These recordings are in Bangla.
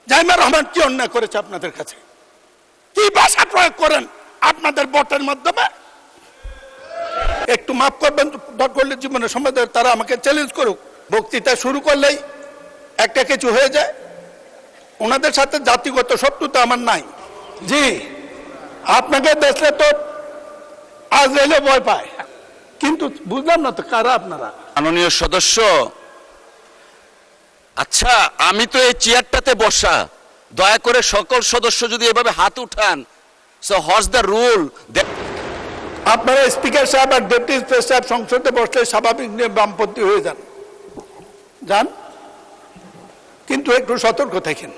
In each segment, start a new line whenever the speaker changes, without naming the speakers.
জাইমা রহমান কি অন্যায় করেছে আপনাদের কাছে? কি ভাষা প্রয়োগ করেন আপনাদের ভোটের মাধ্যমে? একটু মাফ করবেন করলে জীবনের সময় তারা আমাকে চ্যালেঞ্জ করুক। বক্তৃতা শুরু করলেই একটা কিছু হয়ে যায়। ওনাদের সাথে জাতিগত শত্রুতা আমার নাই। জি, আপনাকে দেখলে তো আজ রেলে ভয় পায়, কিন্তু বুঝলাম না তো কারা আপনারা।
মাননীয় সদস্য, আচ্ছা আমি তো এই চেয়ারটাতে বসা, দয়া করে সকল সদস্য যদি এভাবে হাত উঠান, সো হোয়াটস দ্য রুল?
আপনারা স্পিকার সাহেব আর ডেপুটি স্পিকার সাহেব সংসদে বসলে স্বাভাবিক নিয়ে বামপন্থী হয়ে যান, কিন্তু একটু সতর্ক থাকেন।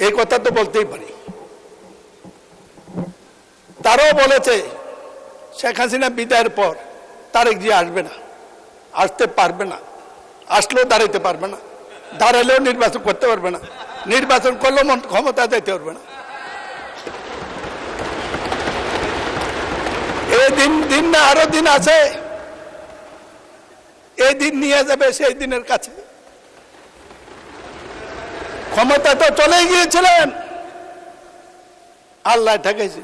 এই কথা তো বলতেই পারি। তারাও বলেছে শেখ হাসিনা বিদায়ের পর তারেক জি আসবে না, আসতে পারবে না, আসলেও দাঁড়াইতে পারবে না, দাঁড়ালেও নির্বাচন করতে পারবে না, নির্বাচন করলেও ক্ষমতা যাইতে পারবে না। এই দিন না আরো দিন আছে, এই দিন নিয়ে যাবে সেই দিনের কাছে। ক্ষমতা তো চলে গিয়েছিলেন, আল্লাহ ঠেকেছে।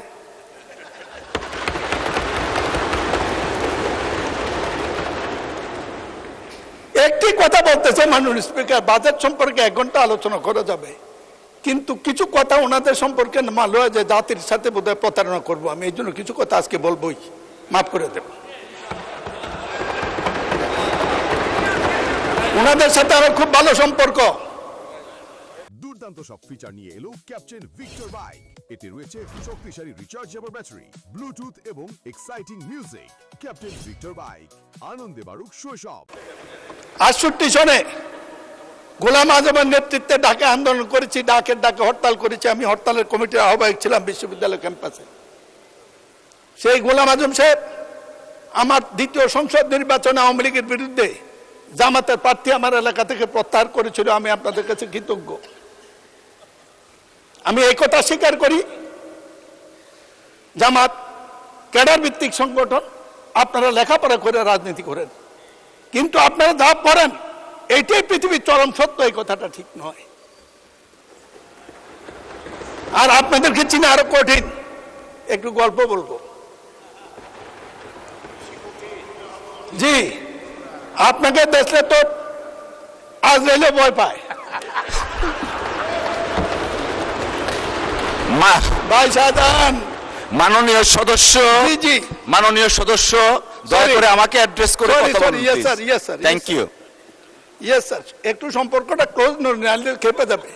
একটি কথা বলতেছে মাননীয় স্পিকার, বাজেট সম্পর্কে 1 ঘন্টা আলোচনা করা যাবে, কিন্তু কিছু কথা ওনাদের সম্পর্কে মালুম হয় যে জাতির সাথে বোধহয় প্রতারণা করবো আমি, এই জন্য কিছু কথা আজকে বলবোই, মাফ করে দেব। ওনাদের সাথে আমার খুব ভালো সম্পর্ক।
দুর্দান্ত সব ফিচার নিয়ে এলো ক্যাপ্টেন ভিক্টর বাইক। এতে রয়েছে শক্তিশালী রিচার্জেবল ব্যাটারি, ব্লুটুথ এবং exciting music. Captain Victor bike, আনন্দে বাড়ুক শৈশব।
68 সনে গোলাম আজমের নেতৃত্বে ঢাকা আন্দোলন করেছি, ডাকে হরতাল করেছি। আমি হরতালের কমিটির আহ্বায়ক ছিলাম বিশ্ববিদ্যালয় ক্যাম্পাসে। সেই গোলাম আজম সাহেব আমার 2য় সংসদ নির্বাচনে আওয়ামী লীগের বিরুদ্ধে জামাতের প্রার্থী আমার এলাকা থেকে প্রত্যাহার করেছিল। আমি আপনাদের কাছে কৃতজ্ঞ। আমি এই কথা স্বীকার করি, জামাত ক্যাডার ভিত্তিক সংগঠন, আপনারা লেখাপড়া করে রাজনীতি করেন, কিন্তু আপনারা যা করেন এইটাই পৃথিবীর চরম সত্য, এই কথাটা ঠিক নয়। আর আপনাদেরকে চিনা আরো কঠিন। একটু গল্প বলবো। জি, আপনাকে দেখলে তো আজ রেলে ভয় পায়। ভাই শাহজাহান,
মাননীয় সদস্য,
জি
মাননীয় সদস্য, দয়া করে আমাকে অ্যাড্রেস করে কথা বলুন।
Yes sir, yes sir,
thank you.
Yes sir, একটু সম্পর্কটা ক্লোজ নাহলে খেপে যাবে।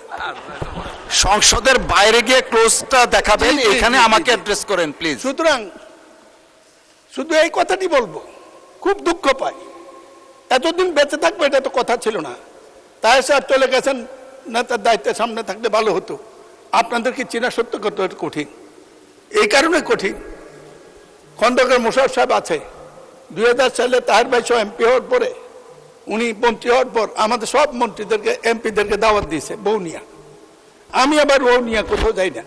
সংসদের বাইরে গিয়ে ক্লোজটা দেখাবেন,
জি, জি,
এখানে
জি,
আমাকে
জি।
অ্যাড্রেস করেন প্লিজ।
সুতরাং শুধু এই কথাটি বলবো, খুব দুঃখ পাই। এতদিন বেঁচে থাকবো এটা তো কথা ছিল না। তাই সাহেব চলে গেছেন, নেতার দায়িত্বের সামনে থাকলে ভালো হতো। আপনাদেরকে চেনা সত্য কত কঠিন, এই কারণে কঠিন। খন্দকার মোশাররফ সাহেব আছে, 2000 সালে তাহের ভাই সহ এমপি হওয়ার পরে, উনি মন্ত্রী হওয়ার পর আমাদের সব মন্ত্রীদেরকে এমপিদেরকে দাওয়াত দিয়েছে বৌনিয়া। আমি আবার বৌনিয়া কোথাও যাই না,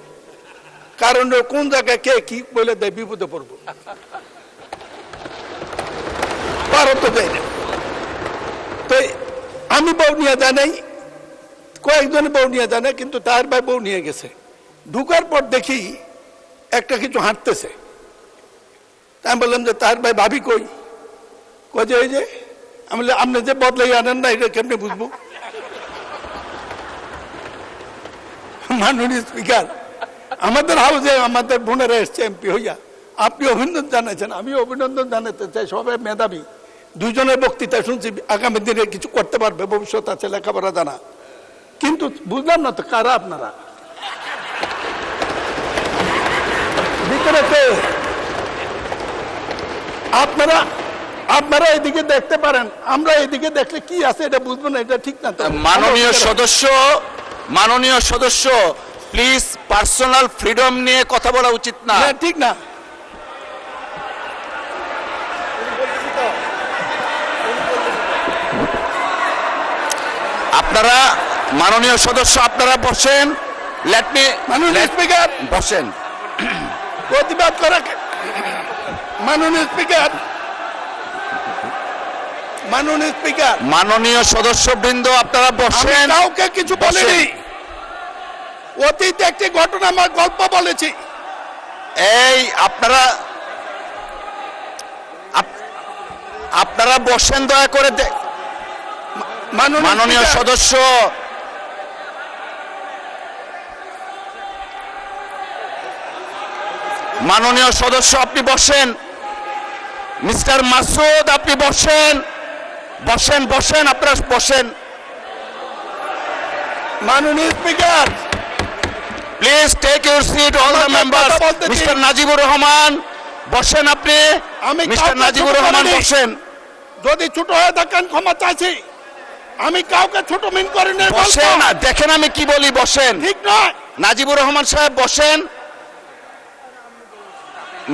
কারণ কোন জায়গায় কে কি বলে দেয় বিপদে পড়বো, ভারত যাই না। তো আমি বৌনিয়া জানাই, কয়েকজনে বৌনিয়া জানে, কিন্তু তার ভাই বউ নিয়ে গেছে। ঢুকার পর দেখি একটা কিছু হাঁটতেছে। আমি বললাম যে তার ভাই ভাবি কই? যে ওই যে, আমি আপনি যে বদলাই আনেন না, এটা কেমনি বুঝবো? মাননীয় স্পিকার, আমাদের হাউসে আমাদের বোনেরা এসছে এমপি হইয়া, আপনি অভিনন্দন জানাইছেন, আমি অভিনন্দন জানাতে চাই। সবাই মেধাবী, 2জনের বক্তৃতা শুনছি, আগামী দিনে কিছু করতে পারবে, ভবিষ্যৎ আছে, লেখাপড়া জানা, কিন্তু বুঝলাম না তো কারা আপনারা। ভিতরে আপনারা এদিকে দেখতে পারেন, আমরা এদিকে দেখলে কি আছে এটা বুঝবো না, এটা ঠিক না তো।
মাননীয় সদস্য প্লিজ, পার্সোনাল ফ্রিডম নিয়ে কথা বলা উচিত না।
ঠিক না।
আপনারা, মাননীয় সদস্য আপনারা বসেন। লেট মি,
মাননীয় স্পিকার
বসেন।
প্রতিবাদ করা। মাননীয় স্পিকার, মাননীয় স্পিকার,
মাননীয় সদস্যবৃন্দ আপনারা বসেন।
কাউকে কিছু বলিনি, অতীতে একটি ঘটনা আমার গল্প বলেছি।
এই আপনারা আপনারা বসেন দয়া করে। মাননীয়
স্পিকার,
সদস্য, মাননীয় সদস্য আপনি বসেন। মিস্টার মাসুদ আপনি বসেন, বসেন বসেন, আপনারা বসেন।
মাননীয় speaker,
please take your seat all the
আমাকে
মেম্বার্স।
কথা বলতে দিন।
মিস্টার নাজিবুর রহমান বসেন আপনি।
আমি
মিস্টার
কাউকে
নাজিবুর
ছোট
রহমান
করিনি।
বসেন।
যদি ছোট হয়ে থাকেন ক্ষমা চাইছি। আমি কাউকে ছোট মিন করি না।
বসেন, দেখেন আমি কি বলি, বসেন।
ঠিক নয়।
নাজিবুর রহমান সাহেব বসেন।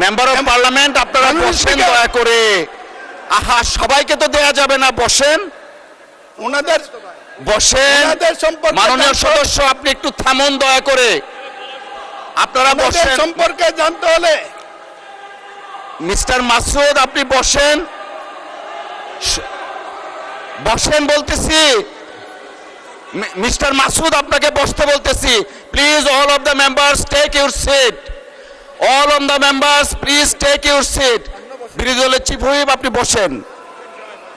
মেম্বার অফ পার্লামেন্ট আপনারা
মাননীয়
বসেন
স্পিকার।
দয়া করে। আহা, সবাইকে তো দেয়া যাবে না, বসেন
ওনাদের
বসেন।
ওনাদের সম্পর্কে
মাননীয়
জানতে-
সদস্য আপনি একটু থামুন দয়া করে, আপনারা
ওনাদের
বসেন।
সম্পর্কে জানতে হলে
মিস্টার মাসুদ আপনি বসেন, বসেন বলতেছি। মিস্টার মাসুদ আপনাকে বসতে বলতেছি। Please all of the members take your seat. All of the members please take your seat. বিরোধী দলের চিফ হুইপ আপনি বসেন,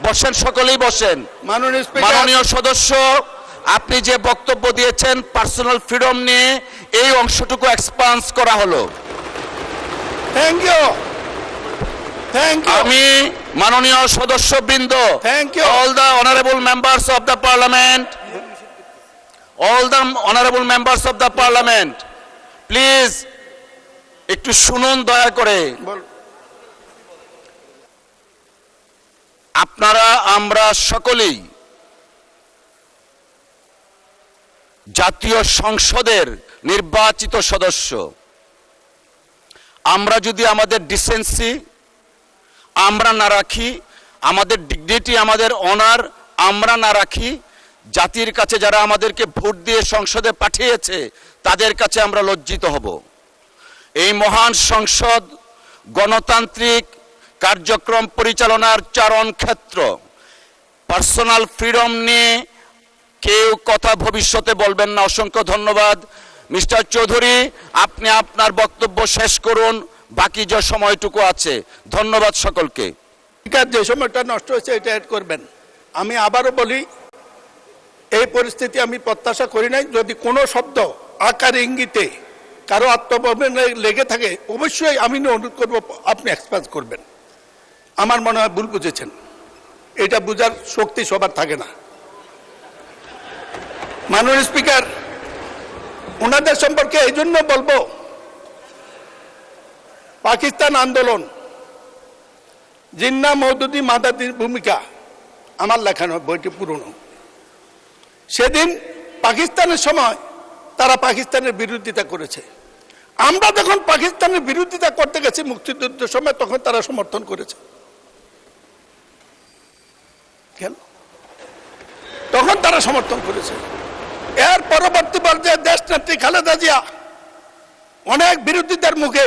বসেন, সকলেই বসেন।
মাননীয় স্পিকার,
মাননীয় সদস্য আপনি যে বক্তব্য দিয়েছেন পার্সোনাল ফ্রিডম নিয়ে, এই অংশটুকু এক্সপান্স করা হলো।
Thank you, thank you.
আমি মাননীয় সদস্যবৃন্দ,
Thank you.
all the honorable members of the parliament, all the honorable members of the parliament, please একটু শুনুন দয়া করে।
বল।
আপনারা আমরা সকলেই জাতীয় সংসদের নির্বাচিত সদস্য। আমরা যদি আমাদের ডিসেন্সি আমরা না রাখি, আমাদের ডিগনিটি, আমাদের অনার আমরা না রাখি, জাতির কাছে যারা আমাদেরকে ভোট দিয়ে সংসদে পাঠিয়েছে তাদের কাছে আমরা লজ্জিত হব। এই মহান সংসদ গণতান্ত্রিক কার্যক্রম পরিচালনার চারণ ক্ষেত্র। পার্সোনাল ফ্রিডম নিয়ে কেউ কথা ভবিষ্যতে বলবেন না। অসংখ্য ধন্যবাদ। মিস্টার চৌধুরী আপনি আপনার বক্তব্য শেষ করুন, বাকি যে সময়টুকু আছে। ধন্যবাদ সকলকে।
স্পিকার, যে সময়টা নষ্ট হয়েছে এটা অ্যাড করবেন। আমি আবারও বলি, এই পরিস্থিতি আমি প্রত্যাশা করি নাই। যদি কোনো শব্দ আকার ইঙ্গিতে কারো আত্মপ্রবণে লেগে থাকে অবশ্যই আমি অনুরোধ করব আপনি এক্সপ্রেস করবেন। আমার মনে হয় ভুল বুঝেছেন। এটা বুঝার শক্তি সবার থাকে না। মাননীয় স্পিকার, ওনাদের সম্পর্কে এই জন্য বলবো, পাকিস্তান আন্দোলন, জিন্না মওদুদি মাদাদির ভূমিকা আমার লেখানো বইটি পুরনো। সেদিন পাকিস্তানের সময় তারা পাকিস্তানের বিরোধিতা করেছে। আমরা যখন পাকিস্তানের বিরোধিতা করতে গেছি মুক্তিযুদ্ধের সময়, তখন তারা সমর্থন করেছে। কেন? তখন তারা সমর্থন করেছে। এর পরবর্তী পর্যায়ে দেশনেত্রী খালেদা জিয়া অনেক বিরোধীদের মুখে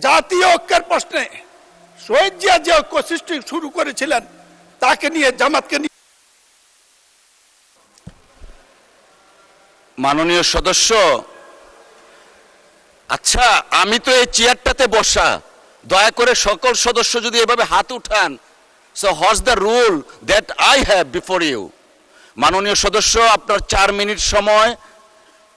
জাতীয় ঐক্যের প্রশ্নে শহীদ জিয়া যে ঐক্য সৃষ্টি শুরু করেছিলেন তাকে নিয়ে, জামাতকে নিয়ে।
মাননীয় সদস্য, আচ্ছা আমি তো এই চেয়ারটাতে বসা, দয়া করে সকল সদস্য যদি এভাবে হাত উঠান, so what's the rule that I have before you. মাননীয় সদস্য আপনার 4 মিনিট সময়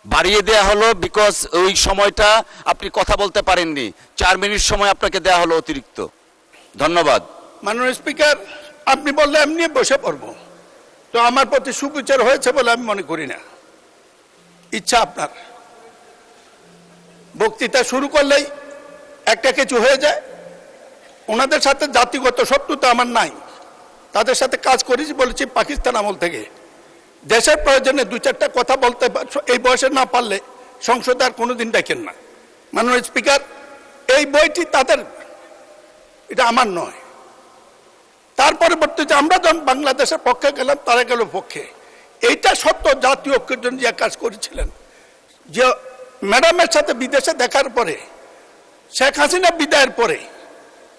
বাড়িয়ে দেয়া হলো, বিকজ ওই সময়টা আপনি কথা বলতে পারেননি। 4 মিনিট সময় আপনাকে দেয়া হলো অতিরিক্ত। ধন্যবাদ।
মাননীয় স্পিকার, আপনি বললে এমনি বসে পড়বো, তো আমার প্রতি সুবিচার হয়েছে বলে আমি মনে করি না। ইচ্ছা আপনার। বক্তৃতা শুরু করলেই একটা কিছু হয়ে যায়। ওনাদের সাথে জাতিগত শত্রুতা আমার নাই। তাদের সাথে কাজ করেছি, বলেছি পাকিস্তান আমল থেকে। দেশের প্রয়োজনে 2-4টা কথা বলতে এই বয়সে না পারলে সংসদে আর কোনোদিন ডাকেন না। মাননীয় স্পিকার, এই বইটি তাদের, এটা আমার নয়। তার পরবর্তীতে আমরা যখন বাংলাদেশের পক্ষে গেলাম, তারা গেল পক্ষে। এইটা সত্য, জাতীয় ঐক্যের জন্য যে কাজ করেছিলেন। যে ম্যাডামের সাথে বিদেশে দেখার পরে, শেখ হাসিনা বিদায়ের পরে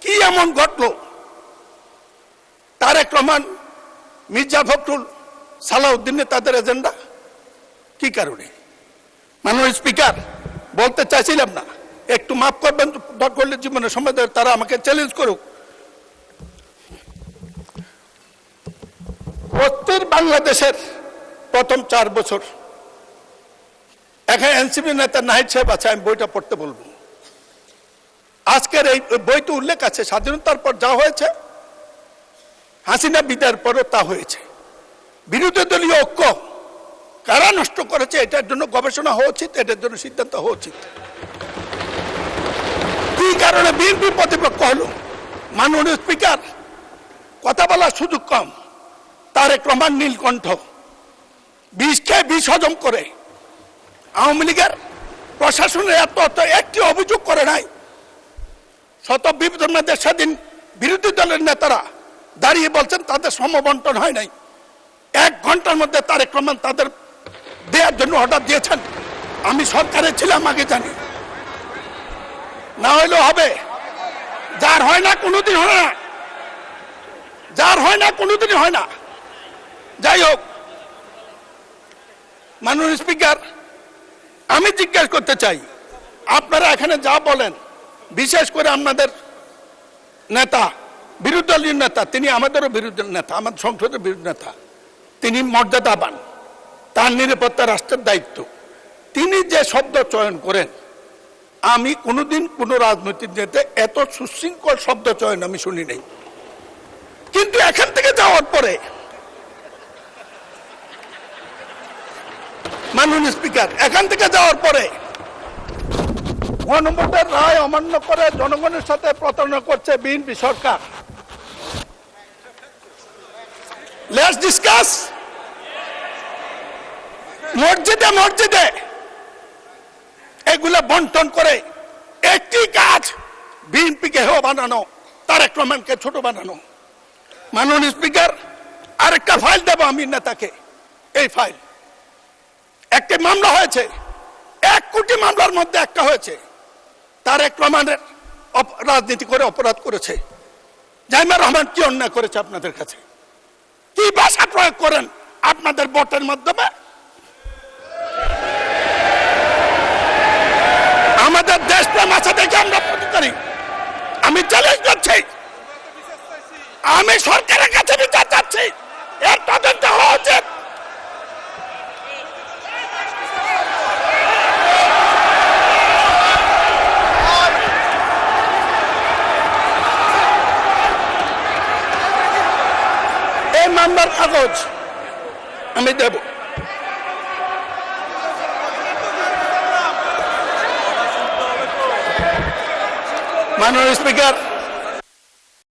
কি এমন ঘটলো, তারেক রহমান, মির্জা ফখরুল, সালাউদ্দিনে তাদের এজেন্ডা কি কারণে? মাননীয় স্পিকার, বলতে চাইছিলাম না, একটু মাফ করবেন, দরকার হলে জীবনের সময় ধরে তারা আমাকে চ্যালেঞ্জ করুক। অস্থির বাংলাদেশের প্রথম 4 বছর, এখানে এনসিপি নেতা নাহিদ সাহেব আছে, আমি বইটা পড়তে বলবো। আজকের এই বইতে উল্লেখ আছে স্বাধীনতার পর যা হয়েছে, হাসিনা বিদায়ের পরও তা হয়েছে। বিরোধী দলীয় ঐক্য কারা নষ্ট করেছে, এটার জন্য গবেষণা হওয়া উচিত, এটার জন্য সিদ্ধান্ত হওয়া উচিত। কি কারণে বিএনপি প্রতিপক্ষ হলো? মাননীয় স্পিকার, কথা বলার সুযোগ কম। তারেক রহমান নীলকণ্ঠ বিষ খেয়ে বিষ হজম করে আওয়ামী লীগের প্রশাসনের এত একটি অভিযোগ করে নাই। শত বিপদের মধ্যে সেদিন বিরোধী দলের নেতারা দাঁড়িয়ে বলছেন তাদের সমবন্টন হয় নাই। 1 ঘন্টার মধ্যে তারেক রহমান তাদের দেওয়ার জন্য অর্ডার দিয়েছেন। আমি সরকারে ছিলাম, আগে জানি। না হইলেও হবে, যার হয় না কোনোদিন হয় না, যার হয় না কোনোদিনই হয় না। যাই হোক, মাননীয় স্পিকার, আমি জিজ্ঞাসা করতে চাই, আপনারা এখানে যা বলেন, বিশেষ করে আপনাদের নেতা, বিরোধী দলীয় নেতা, তিনি আমাদেরও বিরোধী নেতা, আমাদের সংসদের বিরোধী নেতা, তিনি মর্যাদাবান, তার নিরাপত্তা রাষ্ট্রের দায়িত্ব। তিনি যে শব্দ চয়ন করেন, আমি কোনোদিন কোনো রাজনৈতিক নেতা এত সুশৃঙ্খল শব্দ চয়ন আমি শুনি নাই। কিন্তু এখান থেকে যাওয়ার পরে, মাননীয় স্পিকার, এখান থেকে যাওয়ার পরে গণভোটের রায় অমান্য করে জনগণের সাথে প্রতারণা করছে বিএনপি সরকার। Let's discuss. মসজিদে মসজিদে এগুলা বন্টন করে একটি কাজ, বিএনপিকে হেয় বানানো, তারেক রহমানকে ছোট বানানো। মাননীয় স্পিকার, আরেকটা ফাইল দেব আমি নেতাকে। এই ফাইল, একটি মামলা হয়েছে, 1 কোটি মামলার মধ্যে একটা হয়েছে। তারেক রহমানের রাজনীতি করে অপরাধ করেছে। জাইমা রহমান কি অন্যায় করেছে আপনাদের কাছে? কি ভাষা প্রয়োগ করেন আপনাদের ভোটের মাধ্যমে? আমাদের দেশপ্রেম আছে দেখে আমরা প্রতিকারী। আমি চ্যালেঞ্জ করছি, আমি সরকারের কাছে বিচার চাচ্ছি, এর তদন্ত হওয়া উচিত। এই মামলার কাগজ আমি দেব। মাননীয় স্পিকার,